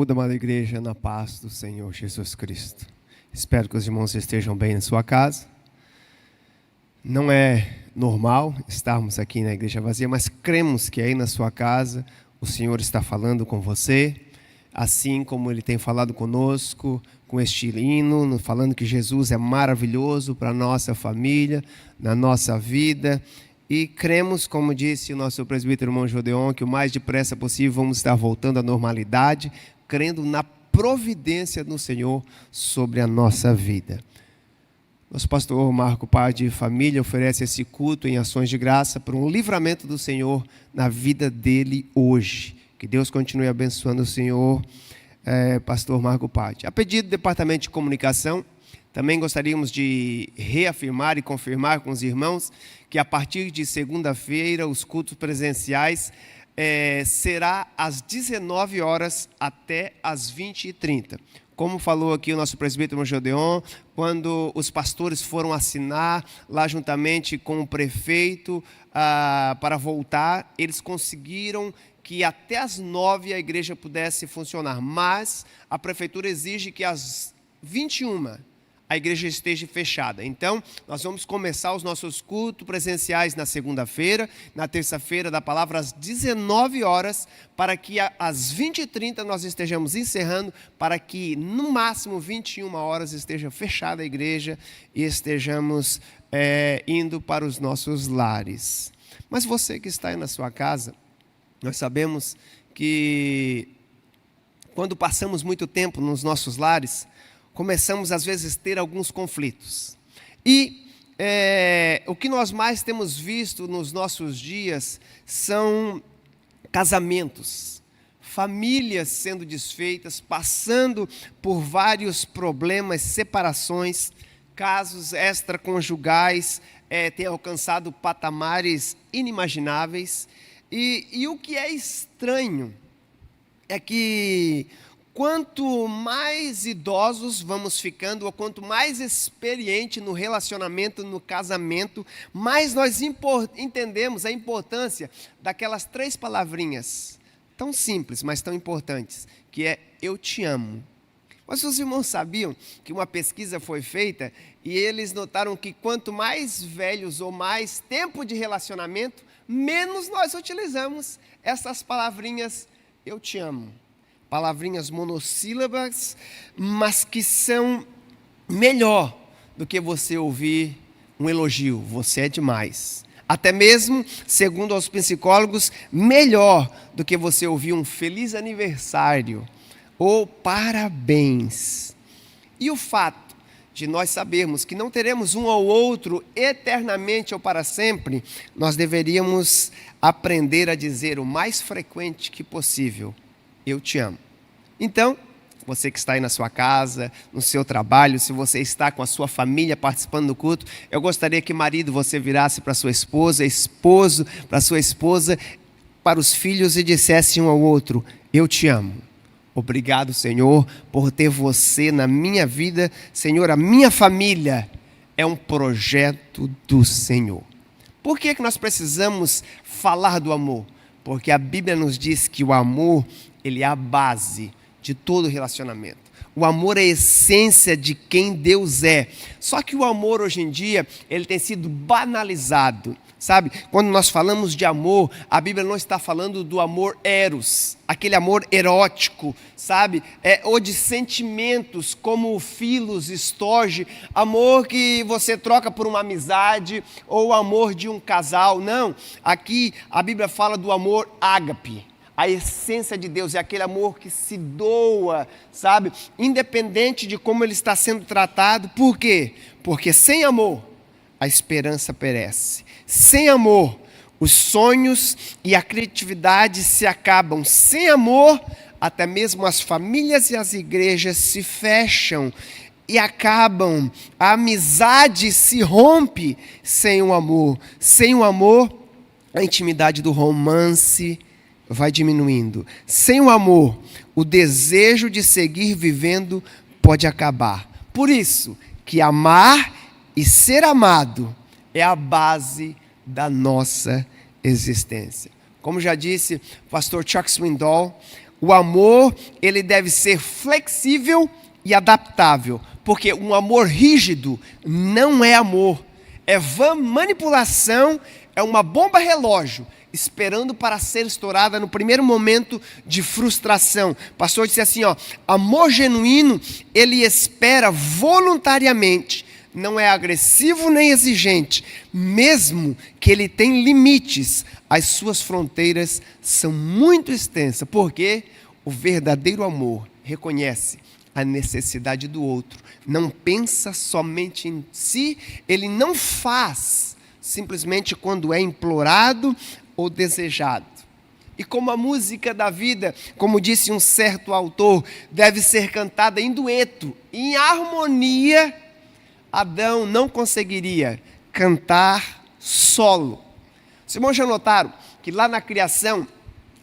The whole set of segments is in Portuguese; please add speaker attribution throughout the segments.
Speaker 1: Toda amada igreja na paz do Senhor Jesus Cristo. Espero que os irmãos estejam bem na sua casa. Não é normal estarmos aqui na igreja vazia, mas cremos que aí na sua casa o Senhor está falando com você, assim como Ele tem falado conosco, com este hino, falando que Jesus é maravilhoso para a nossa família, na nossa vida. E cremos, como disse o nosso presbítero irmão Jodeon, que o mais depressa possível vamos estar voltando à normalidade, crendo na providência do Senhor sobre a nossa vida. Nosso pastor Marco, pai de família, oferece esse culto em ações de graça por um livramento do Senhor na vida dele hoje. Que Deus continue abençoando o Senhor, pastor Marco Pade. A pedido do Departamento de Comunicação, também gostaríamos de reafirmar e confirmar com os irmãos que a partir de segunda-feira os cultos presenciais será às 19 horas até às 20h30. Como falou aqui o nosso presbítero Jodeon, quando os pastores foram assinar lá juntamente com o prefeito para voltar, eles conseguiram que até às 9 a igreja pudesse funcionar, mas a prefeitura exige que às 21 a igreja esteja fechada. Então, nós vamos começar os nossos cultos presenciais na segunda-feira, na terça-feira da palavra às 19 horas, para que às 20h30 nós estejamos encerrando, para que no máximo 21 horas esteja fechada a igreja e estejamos indo para os nossos lares. Mas você que está aí na sua casa, nós sabemos que quando passamos muito tempo nos nossos lares, começamos às vezes a ter alguns conflitos. E o que nós mais temos visto nos nossos dias são casamentos, famílias sendo desfeitas, passando por vários problemas, separações, casos extraconjugais têm alcançado patamares inimagináveis. E o que é estranho é que quanto mais idosos vamos ficando, ou quanto mais experiente no relacionamento, no casamento, mais nós entendemos a importância daquelas 3 palavrinhas, tão simples, mas tão importantes, que é eu te amo. Mas os irmãos sabiam que uma pesquisa foi feita e eles notaram que quanto mais velhos ou mais tempo de relacionamento, menos nós utilizamos essas palavrinhas eu te amo. Palavrinhas monossílabas, mas que são melhor do que você ouvir um elogio, você é demais. Até mesmo, segundo os psicólogos, melhor do que você ouvir um feliz aniversário ou parabéns. E o fato de nós sabermos que não teremos um ao outro eternamente ou para sempre, nós deveríamos aprender a dizer o mais frequente que possível: eu te amo. Então, você que está aí na sua casa, no seu trabalho, se você está com a sua família participando do culto, eu gostaria que, marido, você virasse para sua esposa, esposo para sua esposa, para os filhos e dissesse um ao outro: eu te amo. Obrigado, Senhor, por ter você na minha vida. Senhor, a minha família é um projeto do Senhor. Por que nós precisamos falar do amor? Porque a Bíblia nos diz que o amor, ele é a base de todo relacionamento. O amor é a essência de quem Deus é. Só que o amor hoje em dia, ele tem sido banalizado. Sabe, quando nós falamos de amor, a Bíblia não está falando do amor eros, aquele amor erótico, sabe, ou de sentimentos como filos, estorge, amor que você troca por uma amizade, ou o amor de um casal. Não, aqui a Bíblia fala do amor ágape. A essência de Deus é aquele amor que se doa, sabe, independente de como ele está sendo tratado. Por quê? Porque sem amor a esperança perece. Sem amor, os sonhos e a criatividade se acabam. Sem amor, até mesmo as famílias e as igrejas se fecham e acabam. A amizade se rompe sem o amor. Sem o amor, a intimidade do romance vai diminuindo. Sem o amor, o desejo de seguir vivendo pode acabar. Por isso que amar e ser amado é a base da nossa existência. Como já disse o pastor Chuck Swindoll, O amor, ele deve ser flexível e adaptável, porque um amor rígido não é amor, é vã manipulação, é uma bomba relógio, esperando para ser estourada no primeiro momento de frustração. O pastor disse assim, amor genuíno, ele espera voluntariamente, não é agressivo nem exigente, mesmo que ele tenha limites, as suas fronteiras são muito extensas, porque o verdadeiro amor reconhece a necessidade do outro, não pensa somente em si, ele não faz simplesmente quando é implorado ou desejado. E como a música da vida, como disse um certo autor, deve ser cantada em dueto, em harmonia, Adão não conseguiria cantar solo. Os irmãos já notaram que lá na criação,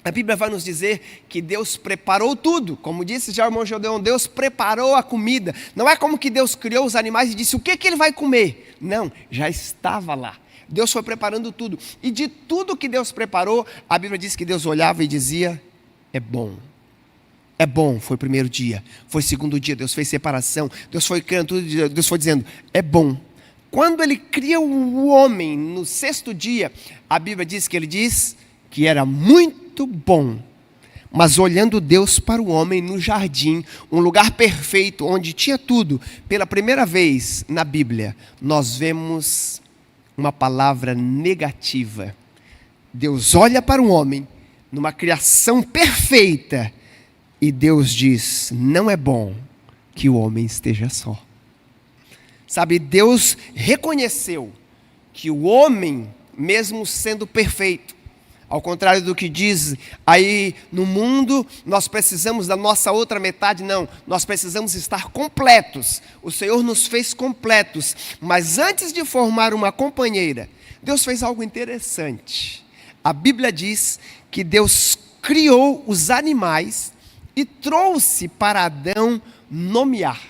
Speaker 1: a Bíblia vai nos dizer que Deus preparou tudo. Como disse já o irmão Gedeão, Deus preparou a comida. Não é como que Deus criou os animais e disse o que ele vai comer. Não, já estava lá. Deus foi preparando tudo. E de tudo que Deus preparou, a Bíblia diz que Deus olhava e dizia, é bom. É bom, foi o primeiro dia, foi o segundo dia, Deus fez separação, Deus foi criando tudo, Deus foi dizendo, é bom. Quando ele cria o homem no sexto dia, a Bíblia diz que ele diz que era muito bom. Mas olhando Deus para o homem no jardim, um lugar perfeito, onde tinha tudo, pela primeira vez na Bíblia, nós vemos uma palavra negativa. Deus olha para o homem, numa criação perfeita, e Deus diz, não é bom que o homem esteja só. Sabe, Deus reconheceu que o homem, mesmo sendo perfeito, ao contrário do que diz aí no mundo, nós precisamos da nossa outra metade, não, nós precisamos estar completos. O Senhor nos fez completos, mas antes de formar uma companheira, Deus fez algo interessante. A Bíblia diz que Deus criou os animais e trouxe para Adão nomear.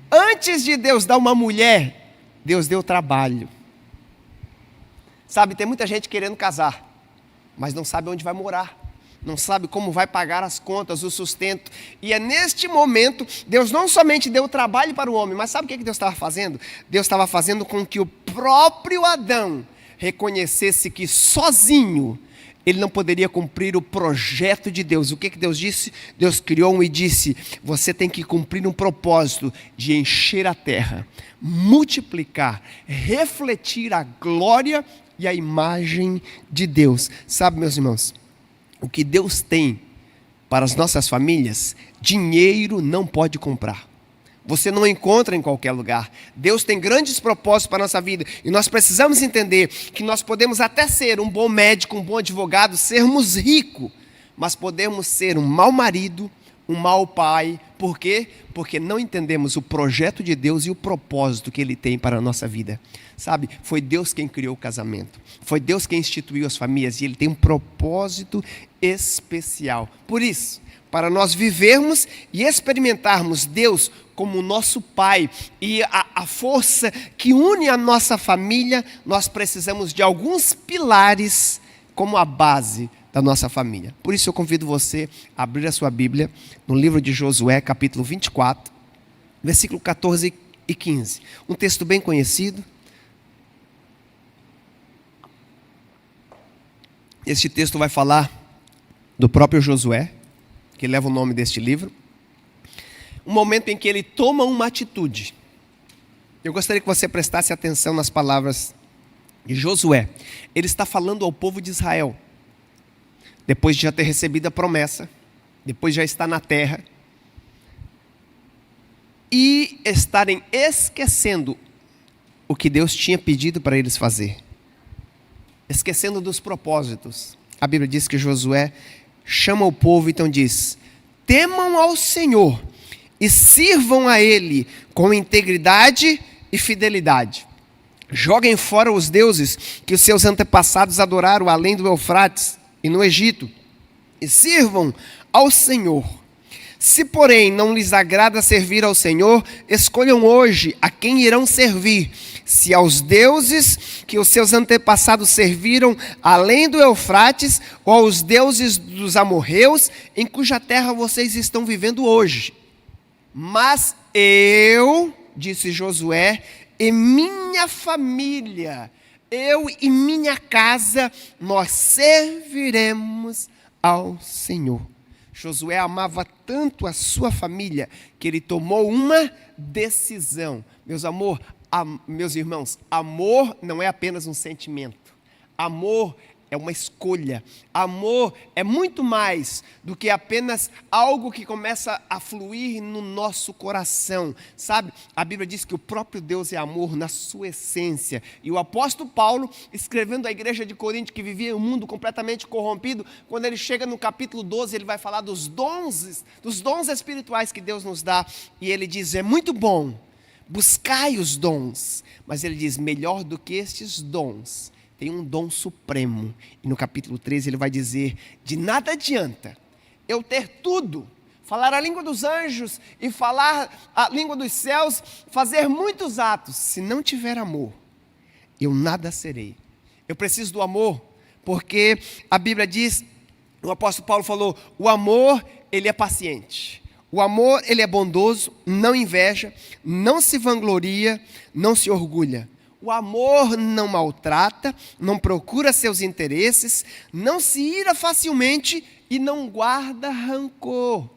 Speaker 1: Antes de Deus dar uma mulher, Deus deu trabalho. Sabe, tem muita gente querendo casar, mas não sabe onde vai morar, não sabe como vai pagar as contas, o sustento. E é neste momento, Deus não somente deu trabalho para o homem, mas sabe o que Deus estava fazendo? Deus estava fazendo com que o próprio Adão reconhecesse que sozinho ele não poderia cumprir o projeto de Deus. O que Deus disse? Deus criou e disse, você tem que cumprir um propósito de encher a terra, multiplicar, refletir a glória e a imagem de Deus. Sabe, meus irmãos, o que Deus tem para as nossas famílias, dinheiro não pode comprar. Você não encontra em qualquer lugar. Deus tem grandes propósitos para a nossa vida. E nós precisamos entender que nós podemos até ser um bom médico, um bom advogado, sermos ricos, mas podemos ser um mau marido, um mau pai. Por quê? Porque não entendemos o projeto de Deus e o propósito que Ele tem para a nossa vida. Sabe, foi Deus quem criou o casamento. Foi Deus quem instituiu as famílias. E Ele tem um propósito especial. Por isso, para nós vivermos e experimentarmos Deus como nosso Pai e a força que une a nossa família, nós precisamos de alguns pilares como a base da nossa família. Por isso eu convido você a abrir a sua Bíblia no livro de Josué, capítulo 24, versículo 14 e 15. Um texto bem conhecido. Este texto vai falar do próprio Josué, que leva o nome deste livro. Um momento em que ele toma uma atitude. Eu gostaria que você prestasse atenção nas palavras de Josué. Ele está falando ao povo de Israel, depois de já ter recebido a promessa, depois de já estar na terra, e estarem esquecendo o que Deus tinha pedido para eles fazer, esquecendo dos propósitos. A Bíblia diz que Josué chama o povo e então diz, temam ao Senhor e sirvam a Ele com integridade e fidelidade. Joguem fora os deuses que os seus antepassados adoraram além do Eufrates e no Egito, e sirvam ao Senhor. Se, porém, não lhes agrada servir ao Senhor, escolham hoje a quem irão servir. Se aos deuses que os seus antepassados serviram além do Eufrates, ou aos deuses dos amorreus, em cuja terra vocês estão vivendo hoje. Mas eu, disse Josué, e minha família, eu e minha casa, nós serviremos ao Senhor. Josué amava tanto a sua família que ele tomou uma decisão. Meus irmãos, amor não é apenas um sentimento. Amor é uma escolha. Amor é muito mais do que apenas algo que começa a fluir no nosso coração. Sabe, a Bíblia diz que o próprio Deus é amor na sua essência. E o apóstolo Paulo, escrevendo à igreja de Corinto, que vivia em um mundo completamente corrompido, quando ele chega no capítulo 12, ele vai falar dos dons espirituais que Deus nos dá. E ele diz, é muito bom, buscai os dons. Mas ele diz, melhor do que estes dons, tem um dom supremo. E no capítulo 13 ele vai dizer, de nada adianta eu ter tudo, falar a língua dos anjos e falar a língua dos céus, fazer muitos atos, se não tiver amor, eu nada serei. Eu preciso do amor, porque a Bíblia diz, o apóstolo Paulo falou, o amor, ele é paciente. O amor, ele é bondoso, não inveja, não se vangloria, não se orgulha. O amor não maltrata, não procura seus interesses, não se ira facilmente e não guarda rancor.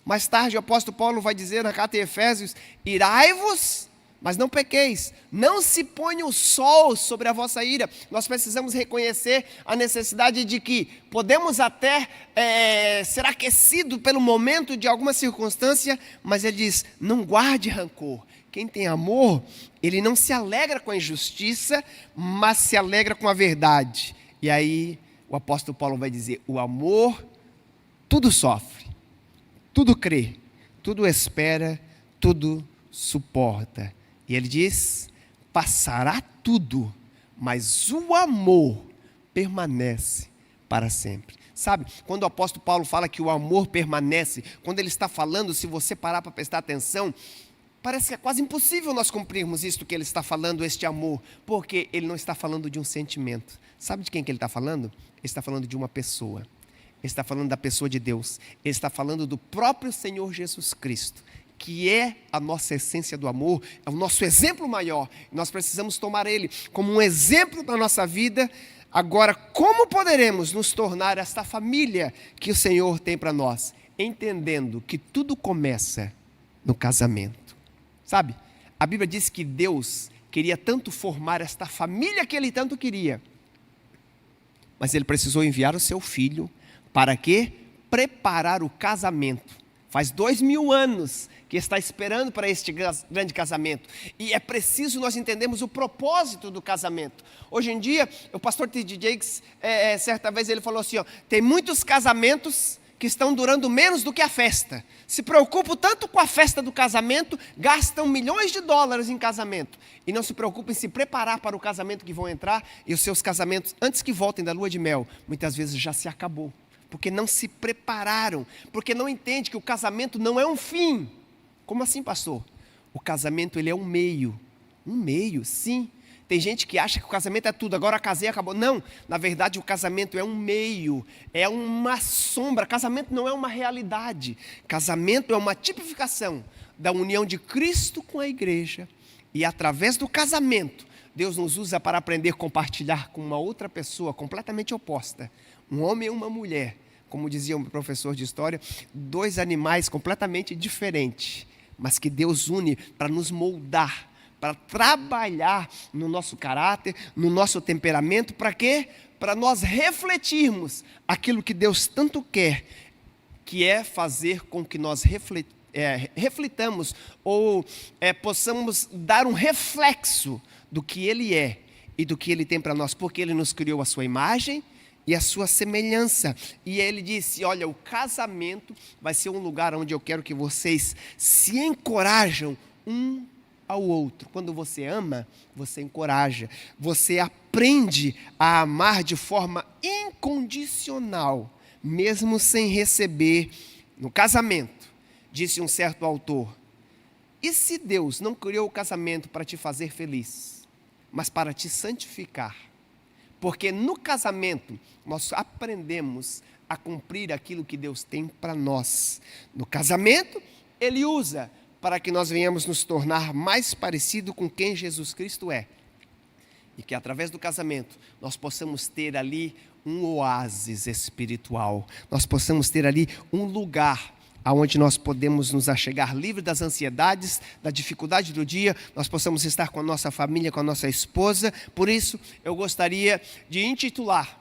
Speaker 1: Mais tarde o apóstolo Paulo vai dizer na carta de Efésios, irai-vos, mas não pequeis, não se ponha o sol sobre a vossa ira. Nós precisamos reconhecer a necessidade de que podemos até ser aquecido pelo momento de alguma circunstância, mas ele diz, não guarde rancor. Quem tem amor, ele não se alegra com a injustiça, mas se alegra com a verdade. E aí o apóstolo Paulo vai dizer, o amor tudo sofre, tudo crê, tudo espera, tudo suporta. E ele diz, passará tudo, mas o amor permanece para sempre. Sabe, quando o apóstolo Paulo fala que o amor permanece, quando ele está falando, se você parar para prestar atenção, parece que é quase impossível nós cumprirmos isto que ele está falando, este amor, porque ele não está falando de um sentimento. Sabe de quem que ele está falando? Ele está falando de uma pessoa. Ele está falando da pessoa de Deus. Ele está falando do próprio Senhor Jesus Cristo, que é a nossa essência do amor, é o nosso exemplo maior. Nós precisamos tomar ele como um exemplo da nossa vida. Agora, como poderemos nos tornar esta família que o Senhor tem para nós? Entendendo que tudo começa no casamento. Sabe, a Bíblia diz que Deus queria tanto formar esta família que Ele tanto queria, mas Ele precisou enviar o seu Filho para quê? Preparar o casamento. Faz 2000 anos que está esperando para este grande casamento, e é preciso nós entendermos o propósito do casamento. Hoje em dia, o pastor T.D. Jakes, certa vez ele falou assim, tem muitos casamentos que estão durando menos do que a festa. Se preocupam tanto com a festa do casamento, gastam milhões de dólares em casamento. E não se preocupam em se preparar para o casamento que vão entrar. E os seus casamentos, antes que voltem da lua de mel, muitas vezes já se acabou. Porque não se prepararam. Porque não entende que o casamento não é um fim. Como assim, pastor? O casamento, ele é um meio. Um meio, sim. Tem gente que acha que o casamento é tudo, agora casei, acabou. Não, na verdade o casamento é um meio, é uma sombra. Casamento não é uma realidade. Casamento é uma tipificação da união de Cristo com a igreja. E através do casamento, Deus nos usa para aprender a compartilhar com uma outra pessoa completamente oposta. Um homem e uma mulher, como dizia um professor de história, dois animais completamente diferentes, mas que Deus une para nos moldar, para trabalhar no nosso caráter, no nosso temperamento, para quê? Para nós refletirmos aquilo que Deus tanto quer, que é fazer com que nós reflitamos ou possamos dar um reflexo do que Ele é e do que Ele tem para nós, porque Ele nos criou a sua imagem e a sua semelhança. E Ele disse, olha, o casamento vai ser um lugar onde eu quero que vocês se encorajam um ao outro. Quando você ama, você encoraja, você aprende a amar de forma incondicional, mesmo sem receber no casamento Disse um certo autor: e se Deus não criou o casamento para te fazer feliz, mas para te santificar? Porque no casamento nós aprendemos a cumprir aquilo que Deus tem para nós. No casamento, Ele usa para que nós venhamos nos tornar mais parecido com quem Jesus Cristo é. E que através do casamento nós possamos ter ali um oásis espiritual. Nós possamos ter ali um lugar aonde nós podemos nos achegar livre das ansiedades, da dificuldade do dia, nós possamos estar com a nossa família, com a nossa esposa. Por isso, eu gostaria de intitular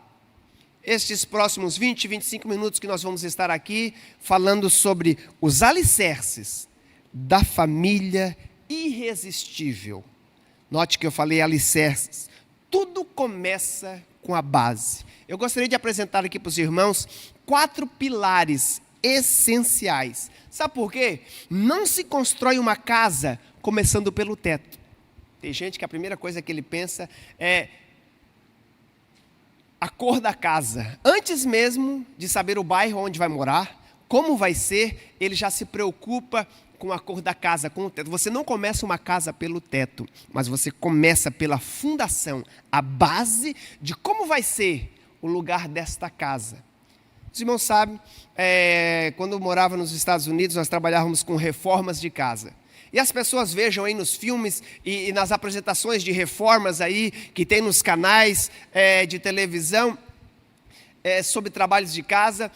Speaker 1: estes próximos 20, 25 minutos que nós vamos estar aqui, falando sobre os alicerces da família irresistível. Note que eu falei alicerces. Tudo começa com a base. Eu gostaria de apresentar aqui para os irmãos 4 pilares essenciais. Sabe por quê? Não se constrói uma casa começando pelo teto. Tem gente que a primeira coisa que ele pensa é a cor da casa. Antes mesmo de saber o bairro onde vai morar, como vai ser, ele já se preocupa com a cor da casa, com o teto. Você não começa uma casa pelo teto, mas você começa pela fundação, a base de como vai ser o lugar desta casa. Os irmãos sabem, quando eu morava nos Estados Unidos, nós trabalhávamos com reformas de casa. E as pessoas vejam aí nos filmes e nas apresentações de reformas aí, que tem nos canais de televisão, sobre trabalhos de casa,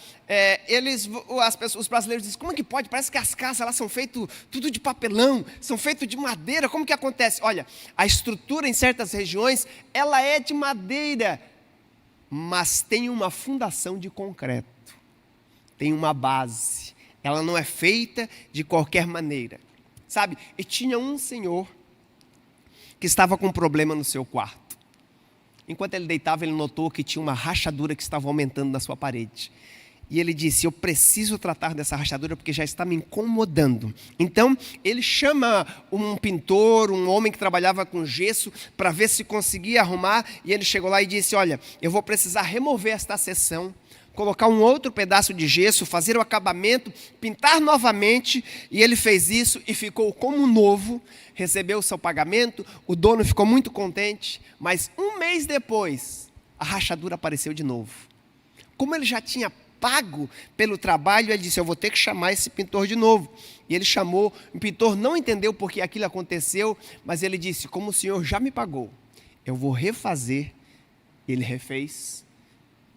Speaker 1: os brasileiros dizem: como é que pode? Parece que as casas lá são feitas tudo de papelão, são feitas de madeira. Como que acontece? Olha, a estrutura em certas regiões, ela é de madeira, mas tem uma fundação de concreto, tem uma base, ela não é feita de qualquer maneira, sabe? E tinha um senhor que estava com um problema no seu quarto. Enquanto ele deitava, ele notou que tinha uma rachadura que estava aumentando na sua parede. E ele disse: eu preciso tratar dessa rachadura porque já está me incomodando. Então, ele chama um pintor, um homem que trabalhava com gesso, para ver se conseguia arrumar. E ele chegou lá e disse: olha, eu vou precisar remover esta seção, colocar um outro pedaço de gesso, fazer o acabamento, pintar novamente. E ele fez isso e ficou como novo, recebeu o seu pagamento, o dono ficou muito contente, mas um mês depois, a rachadura apareceu de novo. Como ele já tinha pago pelo trabalho, ele disse: eu vou ter que chamar esse pintor de novo. E ele chamou, o pintor não entendeu porque aquilo aconteceu, mas ele disse: como o senhor já me pagou, eu vou refazer. Ele refez.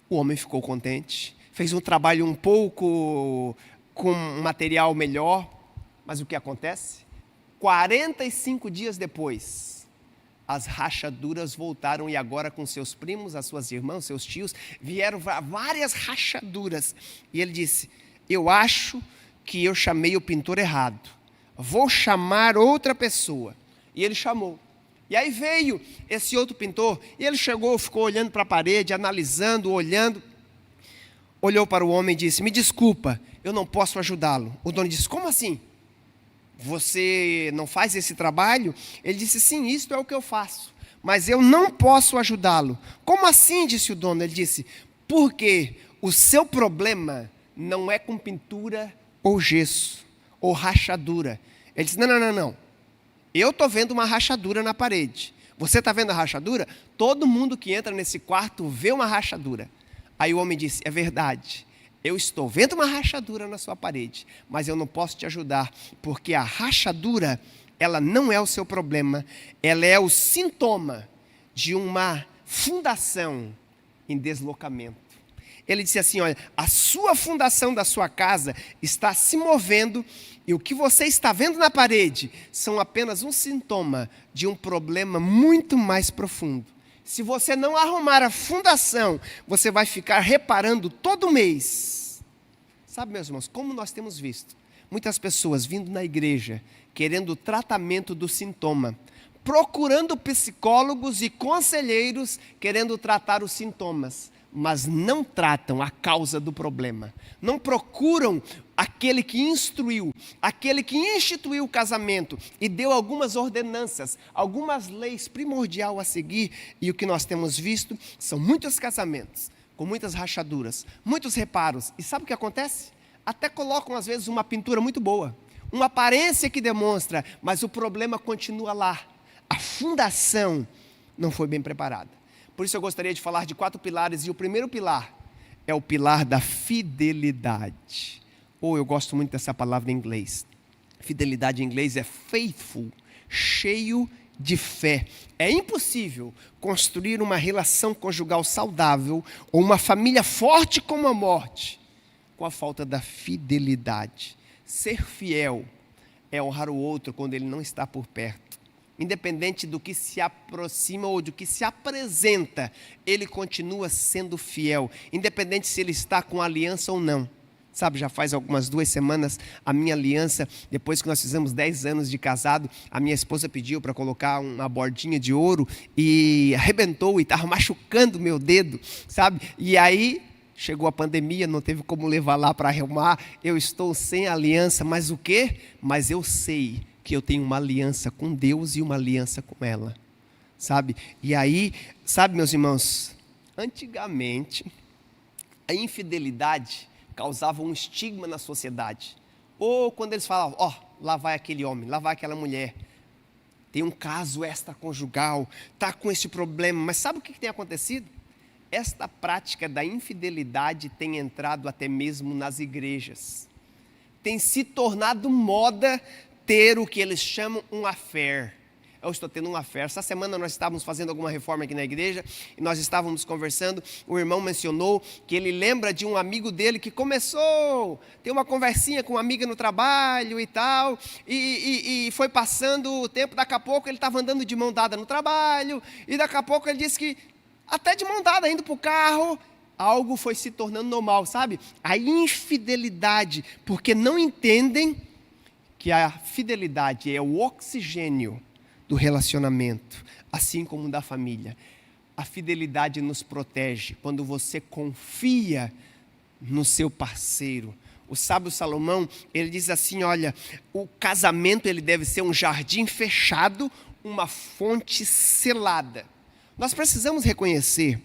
Speaker 1: O homem ficou contente, fez um trabalho um pouco com um material melhor, mas o que acontece? 45 dias depois, as rachaduras voltaram, e agora com seus primos, as suas irmãs, seus tios, vieram várias rachaduras. E ele disse: eu acho que eu chamei o pintor errado, vou chamar outra pessoa. E ele chamou. E aí veio esse outro pintor, e ele chegou, ficou olhando para a parede, analisando, olhando, olhou para o homem e disse: me desculpa, eu não posso ajudá-lo. O dono disse: como assim? Você não faz esse trabalho? Ele disse: sim, isto é o que eu faço, mas eu não posso ajudá-lo. Como assim? Disse o dono. Ele disse: porque o seu problema não é com pintura ou gesso, ou rachadura. Ele disse: não. Eu estou vendo uma rachadura na parede. Você está vendo a rachadura? Todo mundo que entra nesse quarto vê uma rachadura. Aí o homem disse: é verdade, eu estou vendo uma rachadura na sua parede, mas eu não posso te ajudar, porque a rachadura, ela não é o seu problema, ela é o sintoma de uma fundação em deslocamento. Ele disse assim: olha, a sua fundação da sua casa está se movendo, e o que você está vendo na parede são apenas um sintoma de um problema muito mais profundo. Se você não arrumar a fundação, você vai ficar reparando todo mês. Sabe, meus irmãos, como nós temos visto muitas pessoas vindo na igreja, querendo o tratamento do sintoma, procurando psicólogos e conselheiros, querendo tratar os sintomas, mas não tratam a causa do problema, não procuram aquele que instruiu, aquele que instituiu o casamento e deu algumas ordenanças, algumas leis primordiais a seguir. E o que nós temos visto são muitos casamentos com muitas rachaduras, muitos reparos. E sabe o que acontece? até colocam às vezes uma pintura muito boa, uma aparência que demonstra, mas o problema continua lá. A fundação não foi bem preparada. Por isso eu gostaria de falar de 4 pilares, e o primeiro pilar é o pilar da fidelidade. Eu gosto muito dessa palavra em inglês. Fidelidade em inglês é faithful, cheio de fé. É impossível construir uma relação conjugal saudável ou uma família forte como a morte com a falta da fidelidade. Ser fiel é honrar o outro quando ele não está por perto. Independente do que se aproxima ou do que se apresenta, ele continua sendo fiel, independente se ele está com aliança ou não. Sabe, já faz algumas 2 semanas, a minha aliança, depois que nós fizemos 10 anos de casado, a minha esposa pediu para colocar uma bordinha de ouro e arrebentou e estava machucando o meu dedo, sabe? E aí chegou a pandemia, não teve como levar lá para arrumar, eu estou sem aliança, mas o quê? Mas eu sei que eu tenho uma aliança com Deus e uma aliança com ela, sabe? E aí, sabe, meus irmãos, antigamente, a infidelidade causava um estigma na sociedade. Ou quando eles falavam, lá vai aquele homem, lá vai aquela mulher, tem um caso extraconjugal, está com esse problema. Mas sabe o que tem acontecido? Esta prática da infidelidade tem entrado até mesmo nas igrejas. Tem se tornado moda ter o que eles chamam um affair. Eu estou tendo um affair. Essa semana nós estávamos fazendo alguma reforma aqui na igreja e nós estávamos conversando. O irmão mencionou que ele lembra de um amigo dele que começou a ter uma conversinha com uma amiga no trabalho e tal, e foi passando o tempo. Daqui a pouco ele estava andando de mão dada no trabalho, e daqui a pouco ele disse que até de mão dada indo para o carro, algo foi se tornando normal, sabe? A infidelidade, porque não entendem que a fidelidade é o oxigênio do relacionamento, assim como da família. A fidelidade nos protege quando você confia no seu parceiro. O sábio Salomão, ele diz assim, olha, o casamento ele deve ser um jardim fechado, uma fonte selada. Nós precisamos reconhecer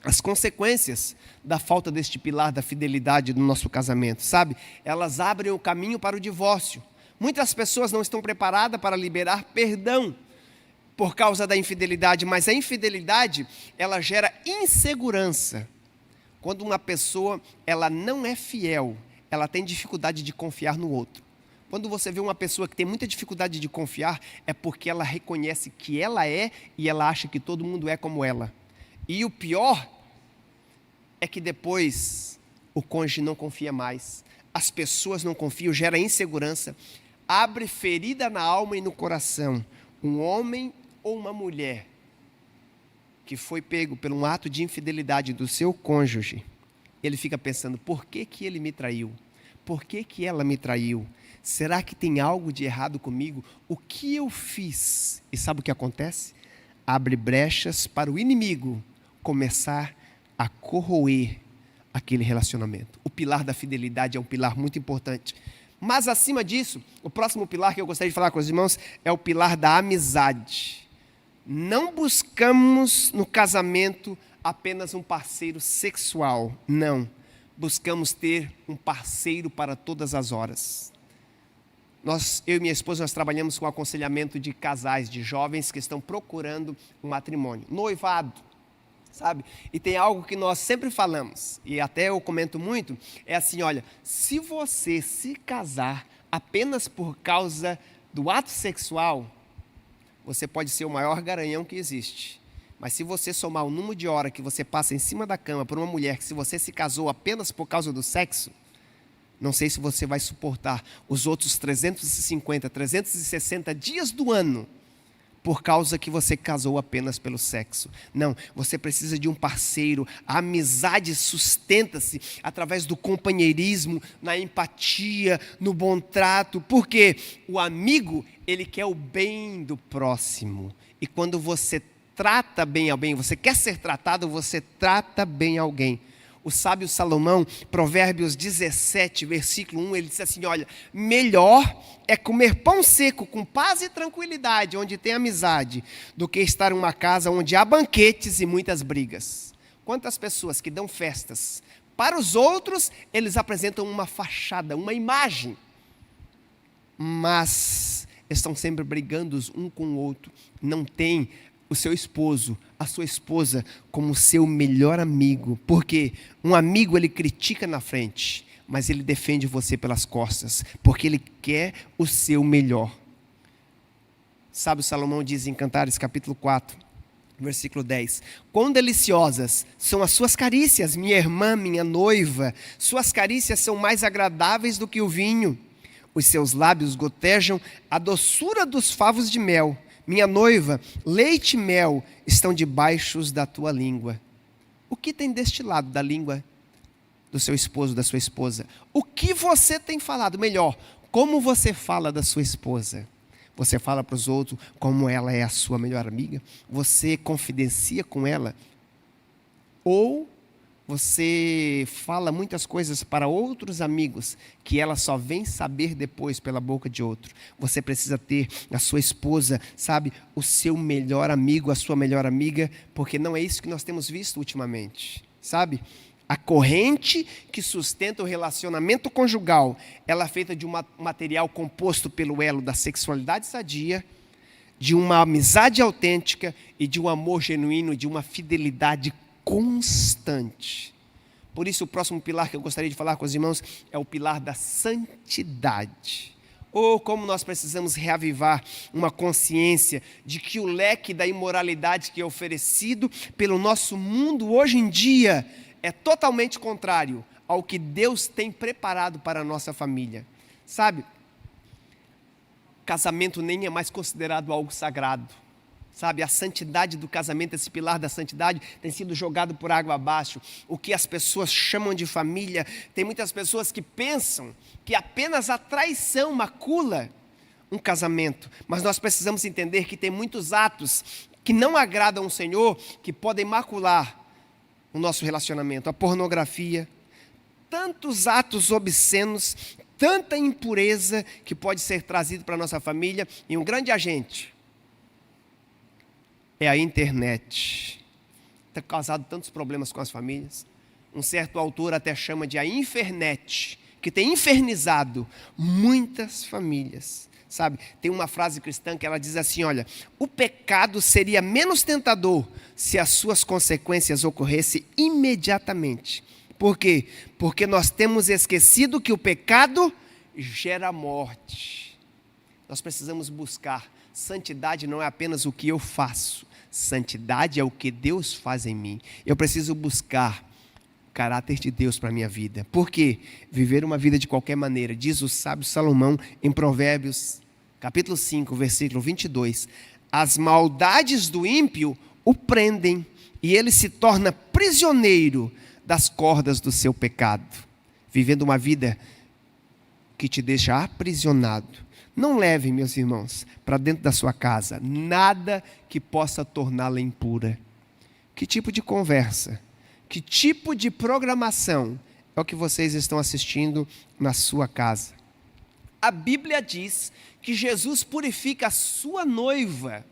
Speaker 1: as consequências da falta deste pilar da fidelidade no nosso casamento, sabe? Elas abrem o caminho para o divórcio. Muitas pessoas não estão preparadas para liberar perdão por causa da infidelidade, mas a infidelidade, ela gera insegurança. Quando uma pessoa, ela não é fiel, ela tem dificuldade de confiar no outro. Quando você vê uma pessoa que tem muita dificuldade de confiar, é porque ela reconhece que ela é e ela acha que todo mundo é como ela. E o pior é que depois o cônjuge não confia mais, as pessoas não confiam, gera insegurança, abre ferida na alma e no coração. Um homem ou uma mulher que foi pego por um ato de infidelidade do seu cônjuge, ele fica pensando, por que ele me traiu? Por que ela me traiu? Será que tem algo de errado comigo? O que eu fiz? E sabe o que acontece? Abre brechas para o inimigo começar a corroer aquele relacionamento. O pilar da fidelidade é um pilar muito importante. Mas acima disso, o próximo pilar que eu gostaria de falar com os irmãos é o pilar da amizade. Não buscamos no casamento apenas um parceiro sexual, não. Buscamos ter um parceiro para todas as horas. Eu e minha esposa, nós trabalhamos com aconselhamento de casais, de jovens que estão procurando um matrimônio, noivado, sabe? E tem algo que nós sempre falamos, e até eu comento muito, é assim, olha, se você se casar apenas por causa do ato sexual, você pode ser o maior garanhão que existe. Mas se você somar o número de horas que você passa em cima da cama por uma mulher, que se você se casou apenas por causa do sexo, não sei se você vai suportar os outros 350, 360 dias do ano, por causa que você casou apenas pelo sexo. Não, você precisa de um parceiro. A amizade sustenta-se através do companheirismo, na empatia, no bom trato. Porque o amigo, ele quer o bem do próximo. E quando você trata bem alguém, você quer ser tratado, você trata bem alguém. O sábio Salomão, Provérbios 17, versículo 1, ele diz assim, olha, melhor é comer pão seco com paz e tranquilidade, onde tem amizade, do que estar em uma casa onde há banquetes e muitas brigas. Quantas pessoas que dão festas Para os outros, eles apresentam uma fachada, uma imagem. Mas estão sempre brigando um com o outro. Não tem o seu esposo, a sua esposa como seu melhor amigo. Porque um amigo, ele critica na frente, mas ele defende você pelas costas, porque ele quer o seu melhor. Sabe, o Salomão diz em Cantares capítulo 4, versículo 10: quão deliciosas são as suas carícias, minha irmã, minha noiva, suas carícias são mais agradáveis do que o vinho, os seus lábios gotejam a doçura dos favos de mel, minha noiva, leite e mel estão debaixo da tua língua. O que tem destilado da língua do seu esposo, da sua esposa? O que você tem falado? Melhor, como você fala da sua esposa? Você fala para os outros como ela é a sua melhor amiga? Você confidencia com ela? Ou você fala muitas coisas para outros amigos que ela só vem saber depois pela boca de outro? Você precisa ter a sua esposa, sabe, o seu melhor amigo, a sua melhor amiga, porque não é isso que nós temos visto ultimamente, sabe? A corrente que sustenta o relacionamento conjugal, ela é feita de um material composto pelo elo da sexualidade sadia, de uma amizade autêntica e de um amor genuíno, de uma fidelidade constante. Por isso, o próximo pilar que eu gostaria de falar com os irmãos é o pilar da santidade. Ou como nós precisamos reavivar uma consciência de que o leque da imoralidade que é oferecido pelo nosso mundo hoje em dia é totalmente contrário ao que Deus tem preparado para a nossa família. Sabe, casamento nem é mais considerado algo sagrado. Sabe, a santidade do casamento, esse pilar da santidade tem sido jogado por água abaixo. O que as pessoas chamam de família, tem muitas pessoas que pensam que apenas a traição macula um casamento. Mas nós precisamos entender que tem muitos atos que não agradam ao Senhor, que podem macular o nosso relacionamento. A pornografia, tantos atos obscenos, tanta impureza que pode ser trazido para a nossa família. E um grande agente é a internet. Tem causado tantos problemas com as famílias. Um certo autor até chama de a infernet, que tem infernizado muitas famílias. Sabe, tem uma frase cristã que ela diz assim, olha, o pecado seria menos tentador se as suas consequências ocorressem imediatamente. Por quê? Porque nós temos esquecido que o pecado gera morte. Nós precisamos buscar. Santidade não é apenas o que eu faço. Santidade é o que Deus faz em mim. Eu preciso buscar o caráter de Deus para a minha vida. Por quê? Viver uma vida de qualquer maneira. Diz o sábio Salomão em Provérbios, capítulo 5, versículo 22. As maldades do ímpio o prendem e ele se torna prisioneiro das cordas do seu pecado. Vivendo uma vida que te deixa aprisionado. Não leve, meus irmãos, para dentro da sua casa nada que possa torná-la impura. Que tipo de conversa, que tipo de programação é o que vocês estão assistindo na sua casa? A Bíblia diz que Jesus purifica a sua noiva,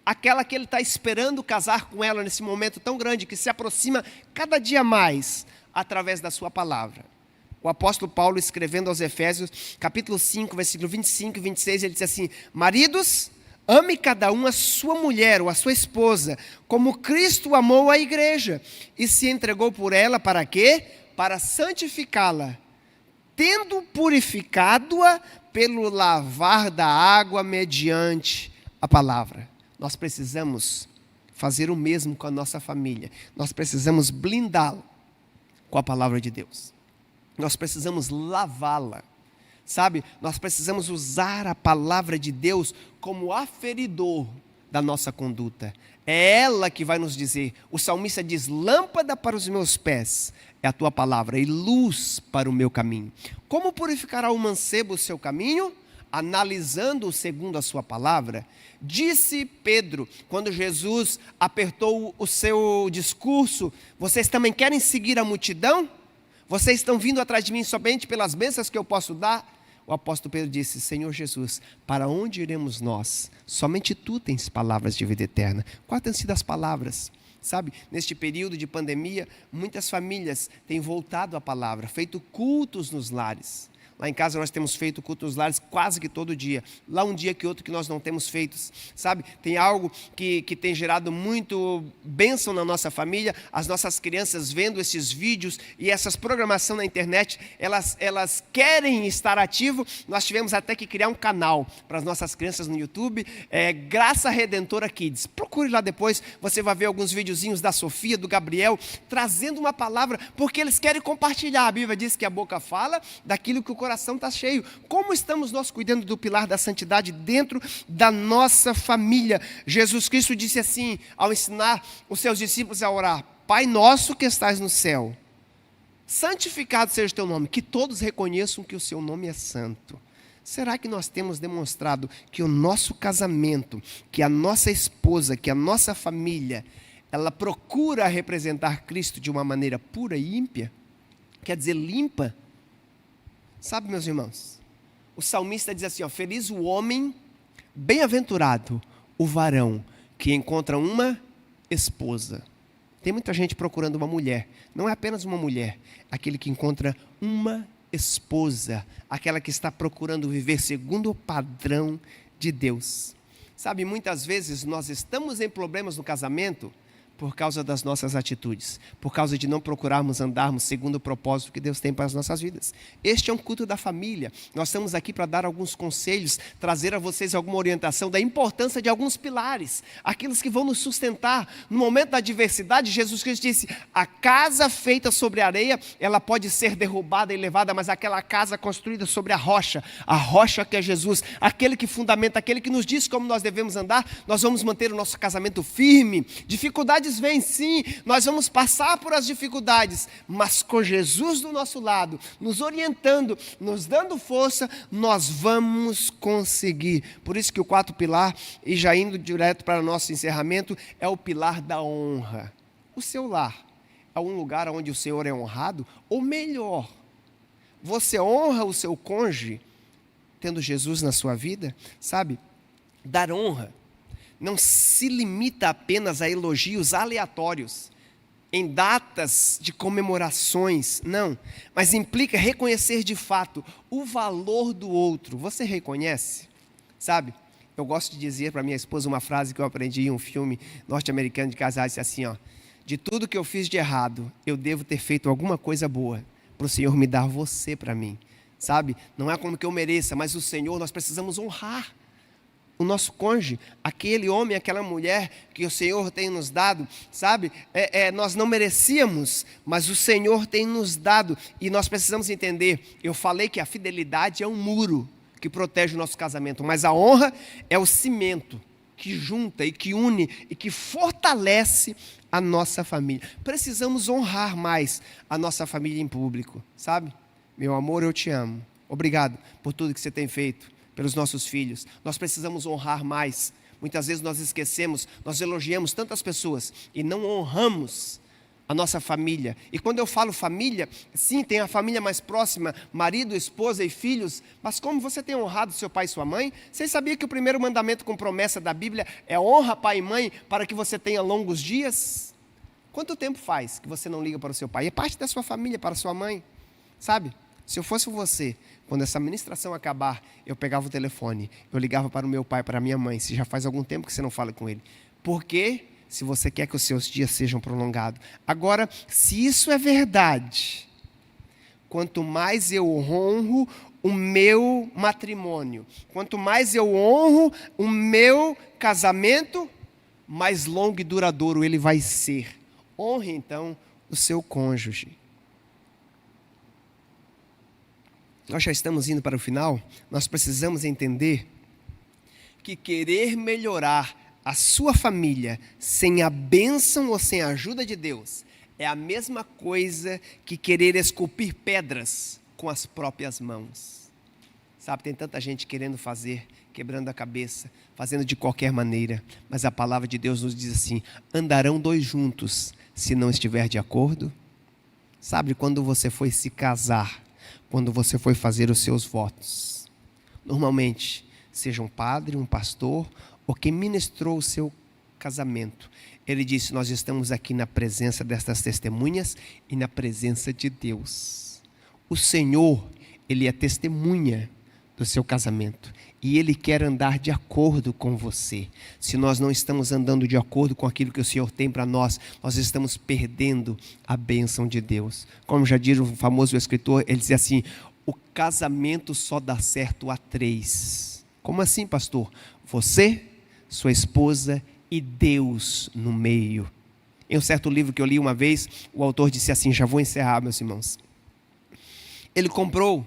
Speaker 1: aquela que ele está esperando casar com ela nesse momento tão grande, que se aproxima cada dia mais através da sua palavra. O apóstolo Paulo, escrevendo aos Efésios, capítulo 5, versículo 25 e 26, ele diz assim: maridos, ame cada um a sua mulher ou a sua esposa, como Cristo amou a igreja e se entregou por ela, para quê? Para santificá-la, tendo purificado-a pelo lavar da água mediante a palavra. Nós precisamos fazer o mesmo com a nossa família. Nós precisamos blindá-la com a palavra de Deus. Nós precisamos lavá-la, sabe? Nós precisamos usar a palavra de Deus como aferidor da nossa conduta. É ela que vai nos dizer. O salmista diz: lâmpada para os meus pés é a tua palavra e luz para o meu caminho. Como purificará o mancebo o seu caminho? Analisando-o segundo a sua palavra. Disse Pedro, quando Jesus apertou o seu discurso: vocês também querem seguir a multidão? Vocês estão vindo atrás de mim somente pelas bênçãos que eu posso dar? O apóstolo Pedro disse: Senhor Jesus, para onde iremos nós? Somente tu tens palavras de vida eterna. Quais têm sido as palavras Sabe, neste período de pandemia, muitas famílias têm voltado à palavra, feito cultos nos lares. Lá em casa nós temos feito cultos nos lares quase que todo dia. Lá um dia que outro que nós não temos feito. Sabe, tem algo que tem gerado muito bênção na nossa família. As nossas crianças vendo esses vídeos e essas programação na internet, elas querem estar ativo. Nós tivemos até que criar um canal para as nossas crianças no YouTube, Graça Redentora Kids. Procure lá depois, você vai ver alguns videozinhos da Sofia, do Gabriel, trazendo uma palavra, porque eles querem compartilhar. A Bíblia diz que a boca fala daquilo que o coração está cheio. Como estamos nós cuidando do pilar da santidade dentro da nossa família? Jesus Cristo disse assim, ao ensinar os seus discípulos a orar: Pai nosso que estás no céu, santificado seja o teu nome. Que todos reconheçam que o seu nome é santo. Será que nós temos demonstrado que o nosso casamento, que a nossa esposa, que a nossa família, ela procura representar Cristo de uma maneira pura e ímpia? Quer dizer, limpa? Sabe, meus irmãos, o salmista diz assim, feliz o homem, bem-aventurado o varão que encontra uma esposa. Tem muita gente procurando uma mulher. Não é apenas uma mulher, aquele que encontra uma esposa, aquela que está procurando viver segundo o padrão de Deus. Sabe, muitas vezes nós estamos em problemas no casamento por causa das nossas atitudes, por causa de não procurarmos andarmos segundo o propósito que Deus tem para as nossas vidas. Este é um culto da família. Nós estamos aqui para dar alguns conselhos, trazer a vocês alguma orientação da importância de alguns pilares, aqueles que vão nos sustentar. No momento da adversidade, Jesus Cristo disse, a casa feita sobre areia, ela pode ser derrubada e levada, mas aquela casa construída sobre a rocha que é Jesus, aquele que fundamenta, aquele que nos diz como nós devemos andar, nós vamos manter o nosso casamento firme. Dificuldades vêm sim, nós vamos passar por as dificuldades, mas com Jesus do nosso lado, nos orientando, nos dando força, nós vamos conseguir. Por isso que o quarto pilar, e já indo direto para o nosso encerramento, é o pilar da honra. O seu lar é um lugar onde o Senhor é honrado, ou melhor, você honra o seu cônjuge, tendo Jesus na sua vida, sabe? Dar honra não se limita apenas a elogios aleatórios, em datas de comemorações, não, mas implica reconhecer de fato o valor do outro. Você reconhece? Sabe, eu gosto de dizer para minha esposa uma frase que eu aprendi em um filme norte-americano de casais, assim, de tudo que eu fiz de errado, eu devo ter feito alguma coisa boa, para o Senhor me dar você para mim, sabe, não é como que eu mereça, mas o Senhor, nós precisamos honrar o nosso cônjuge, aquele homem, aquela mulher que o Senhor tem nos dado, sabe? Nós não merecíamos, mas o Senhor tem nos dado, e nós precisamos entender, eu falei que a fidelidade é um muro que protege o nosso casamento, mas a honra é o cimento que junta e que une e que fortalece a nossa família. Precisamos honrar mais a nossa família em público, sabe? Meu amor, eu te amo. Obrigado por tudo que você tem feito pelos nossos filhos. Nós precisamos honrar mais. Muitas vezes nós esquecemos, nós elogiamos tantas pessoas e não honramos a nossa família. E quando eu falo família, sim, tem a família mais próxima, marido, esposa e filhos, mas como você tem honrado seu pai e sua mãe? Você sabia que o primeiro mandamento com promessa da Bíblia é honra pai e mãe para que você tenha longos dias? Quanto tempo faz que você não liga para o seu pai? É parte da sua família, para a sua mãe, sabe? Se eu fosse você, quando essa ministração acabar, eu pegava o telefone, eu ligava para o meu pai, para a minha mãe, se já faz algum tempo que você não fala com ele. Por quê? Se você quer que os seus dias sejam prolongados. Agora, se isso é verdade, quanto mais eu honro o meu matrimônio, quanto mais eu honro o meu casamento, mais longo e duradouro ele vai ser. Honre, então, o seu cônjuge. Nós já estamos indo para o final, nós precisamos entender que querer melhorar a sua família sem a bênção ou sem a ajuda de Deus é a mesma coisa que querer esculpir pedras com as próprias mãos. Sabe, tem tanta gente querendo fazer, quebrando a cabeça, fazendo de qualquer maneira, mas a palavra de Deus nos diz assim, andarão dois juntos se não estiver de acordo? Sabe, quando você foi se casar, quando você foi fazer os seus votos, normalmente, seja um padre, um pastor, ou quem ministrou o seu casamento, Ele disse: nós estamos aqui na presença destas testemunhas e na presença de Deus. O Senhor, Ele é testemunha do seu casamento. E Ele quer andar de acordo com você. Se nós não estamos andando de acordo com aquilo que o Senhor tem para nós, nós estamos perdendo a bênção de Deus. Como já diz o famoso escritor, ele diz assim: o casamento só dá certo a 3. Como assim, pastor? Você, sua esposa e Deus no meio. Em um certo livro que eu li uma vez, o autor disse assim, já vou encerrar, meus irmãos. Ele comprou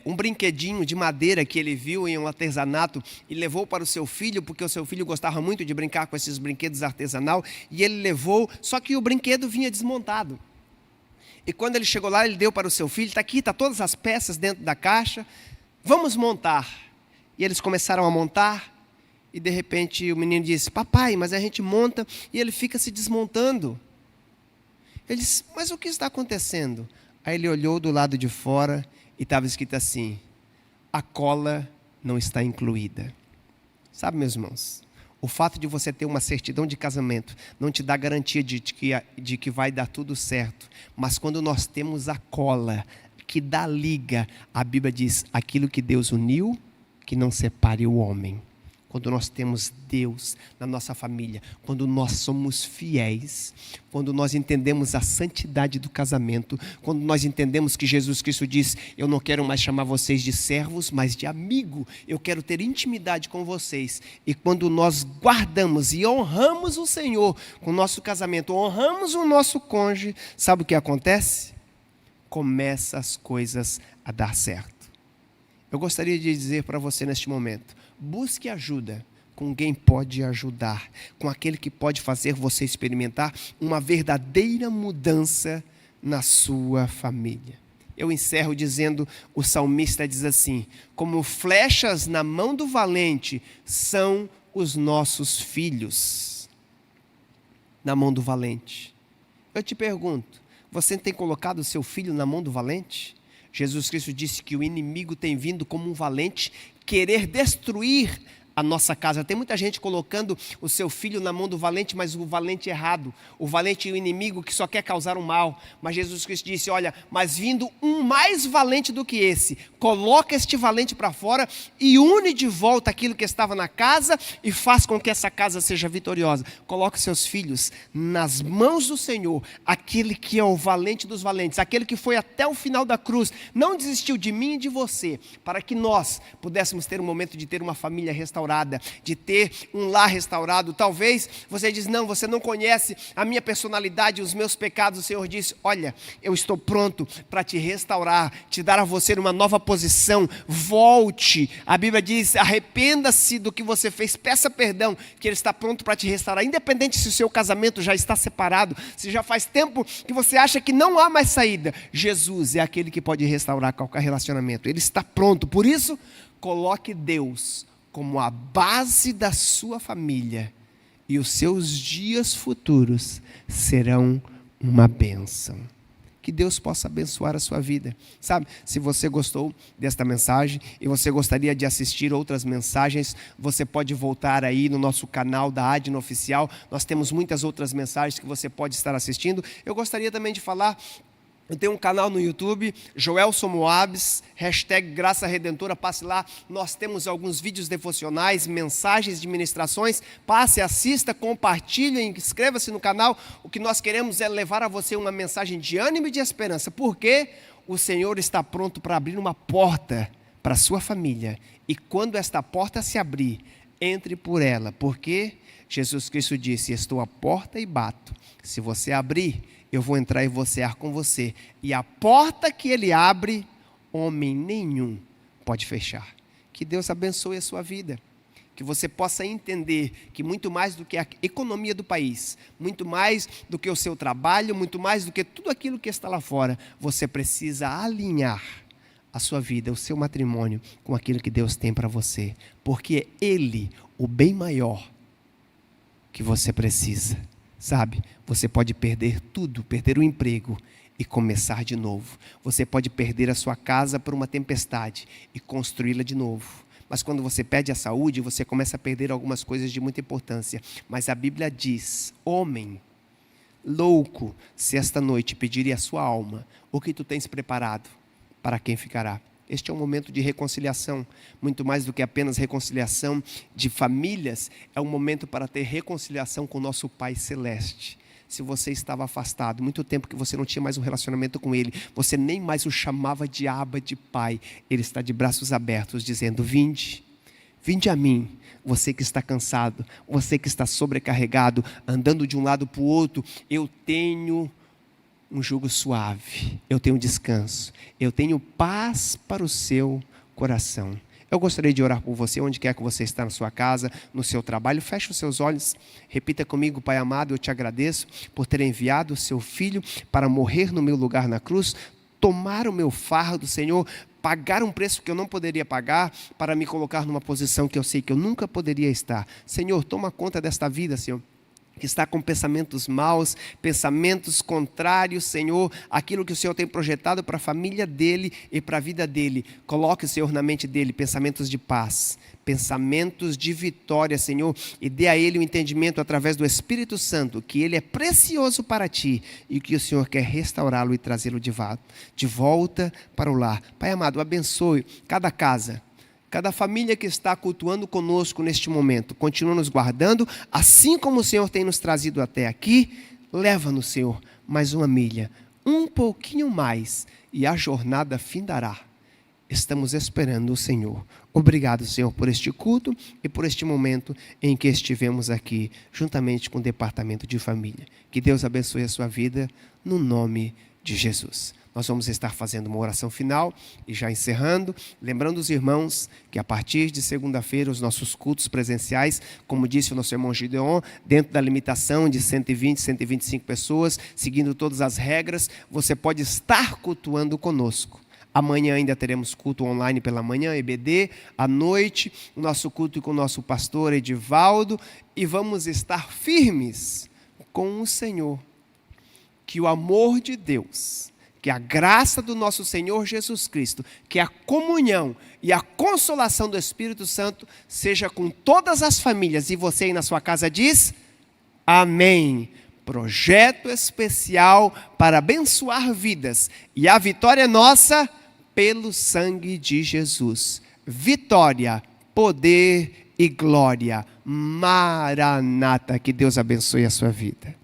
Speaker 1: um brinquedinho de madeira que ele viu em um artesanato e levou para o seu filho, porque o seu filho gostava muito de brincar com esses brinquedos artesanal, e ele levou, só que o brinquedo vinha desmontado. E quando ele chegou lá, ele deu para o seu filho: está aqui, está todas as peças dentro da caixa, vamos montar. E eles começaram a montar, e de repente o menino disse: papai, mas a gente monta e ele fica se desmontando. Ele disse: mas o que está acontecendo? Aí ele olhou do lado de fora e estava escrito assim: a cola não está incluída. Sabe, meus irmãos, o fato de você ter uma certidão de casamento não te dá garantia de que vai dar tudo certo. Mas quando nós temos a cola que dá liga, a Bíblia diz: aquilo que Deus uniu, que não separe o homem. Quando nós temos Deus na nossa família, quando nós somos fiéis, quando nós entendemos a santidade do casamento, quando nós entendemos que Jesus Cristo diz: eu não quero mais chamar vocês de servos, mas de amigo, eu quero ter intimidade com vocês. E quando nós guardamos e honramos o Senhor com o nosso casamento, honramos o nosso cônjuge, sabe o que acontece? Começa as coisas a dar certo. Eu gostaria de dizer para você neste momento: busque ajuda com quem pode ajudar, com aquele que pode fazer você experimentar uma verdadeira mudança na sua família. Eu encerro dizendo, o salmista diz assim: como flechas na mão do valente são os nossos filhos. Na mão do valente. Eu te pergunto, você tem colocado o seu filho na mão do valente? Jesus Cristo disse que o inimigo tem vindo como um valente querer destruir a nossa casa. Tem muita gente colocando o seu filho na mão do valente, mas o valente errado. O valente é o inimigo que só quer causar um mal. Mas Jesus Cristo disse: olha, mas vindo um mais valente do que esse, coloca este valente para fora e une de volta aquilo que estava na casa e faz com que essa casa seja vitoriosa. Coloque seus filhos nas mãos do Senhor, aquele que é o valente dos valentes, aquele que foi até o final da cruz, não desistiu de mim e de você, para que nós pudéssemos ter um momento de ter uma família restaurada, de ter um lar restaurado. Talvez você diz: não, você não conhece a minha personalidade, os meus pecados. O Senhor disse: olha, eu estou pronto para te restaurar, te dar a você uma nova posição. Volte, a Bíblia diz: arrependa-se do que você fez, peça perdão, que Ele está pronto para te restaurar, independente se o seu casamento já está separado, se já faz tempo que você acha que não há mais saída. Jesus é aquele que pode restaurar qualquer relacionamento, Ele está pronto. Por isso, coloque Deus como a base da sua família, e os seus dias futuros serão uma bênção. Que Deus possa abençoar a sua vida. Sabe, se você gostou desta mensagem e você gostaria de assistir outras mensagens, você pode voltar aí no nosso canal da Adno Oficial. Nós temos muitas outras mensagens que você pode estar assistindo. Eu gostaria também de falar: eu tenho um canal no YouTube, Joelson Moabs, #Graça Redentora, passe lá. Nós temos alguns vídeos devocionais, mensagens de ministrações. Passe, assista, compartilhe, inscreva-se no canal. O que nós queremos é levar a você uma mensagem de ânimo e de esperança, porque o Senhor está pronto para abrir uma porta para a sua família. E quando esta porta se abrir, entre por ela, porque Jesus Cristo disse: estou à porta e bato. Se você abrir, eu vou entrar e vou cear com você. E a porta que Ele abre, homem nenhum pode fechar. Que Deus abençoe a sua vida. Que você possa entender que muito mais do que a economia do país, muito mais do que o seu trabalho, muito mais do que tudo aquilo que está lá fora, você precisa alinhar a sua vida, o seu matrimônio, com aquilo que Deus tem para você. Porque é Ele, o bem maior que você precisa. Sabe, você pode perder tudo, perder o emprego e começar de novo. Você pode perder a sua casa por uma tempestade e construí-la de novo. Mas quando você perde a saúde, você começa a perder algumas coisas de muita importância. Mas a Bíblia diz: homem louco, se esta noite pedirem a sua alma, o que tu tens preparado, para quem ficará? Este é um momento de reconciliação, muito mais do que apenas reconciliação de famílias, é um momento para ter reconciliação com o nosso Pai Celeste. Se você estava afastado, muito tempo que você não tinha mais um relacionamento com Ele, você nem mais o chamava de Abba, de Pai, Ele está de braços abertos, dizendo: vinde, vinde a mim, você que está cansado, você que está sobrecarregado, andando de um lado para o outro, eu tenho um jugo suave, eu tenho descanso, eu tenho paz para o seu coração. Eu gostaria de orar por você, onde quer que você está, na sua casa, no seu trabalho. Feche os seus olhos, repita comigo: Pai amado, eu te agradeço por ter enviado o seu Filho para morrer no meu lugar na cruz, tomar o meu fardo, Senhor, pagar um preço que eu não poderia pagar, para me colocar numa posição que eu sei que eu nunca poderia estar. Senhor, toma conta desta vida, Senhor, que está com pensamentos maus, pensamentos contrários, Senhor, aquilo que o Senhor tem projetado para a família dele e para a vida dele. Coloque, Senhor, na mente dele pensamentos de paz, pensamentos de vitória, Senhor, e dê a ele o entendimento através do Espírito Santo, que ele é precioso para ti e que o Senhor quer restaurá-lo e trazê-lo de volta para o lar. Pai amado, abençoe cada casa, cada família que está cultuando conosco neste momento. Continua nos guardando, assim como o Senhor tem nos trazido até aqui. Leva-nos, Senhor, mais uma milha, um pouquinho mais, e a jornada findará. Estamos esperando o Senhor. Obrigado, Senhor, por este culto e por este momento em que estivemos aqui, juntamente com o departamento de família. Que Deus abençoe a sua vida, no nome de Jesus. Nós vamos estar fazendo uma oração final e já encerrando, lembrando os irmãos que a partir de segunda-feira os nossos cultos presenciais, como disse o nosso irmão Gideon, dentro da limitação de 120, 125 pessoas, seguindo todas as regras, você pode estar cultuando conosco. Amanhã ainda teremos culto online pela manhã, EBD, à noite, o nosso culto com o nosso pastor Edivaldo, e vamos estar firmes com o Senhor. Que o amor de Deus, que a graça do nosso Senhor Jesus Cristo, que a comunhão e a consolação do Espírito Santo seja com todas as famílias. E você aí na sua casa diz: amém. Projeto especial para abençoar vidas. E a vitória é nossa pelo sangue de Jesus. Vitória, poder e glória. Maranata. Que Deus abençoe a sua vida.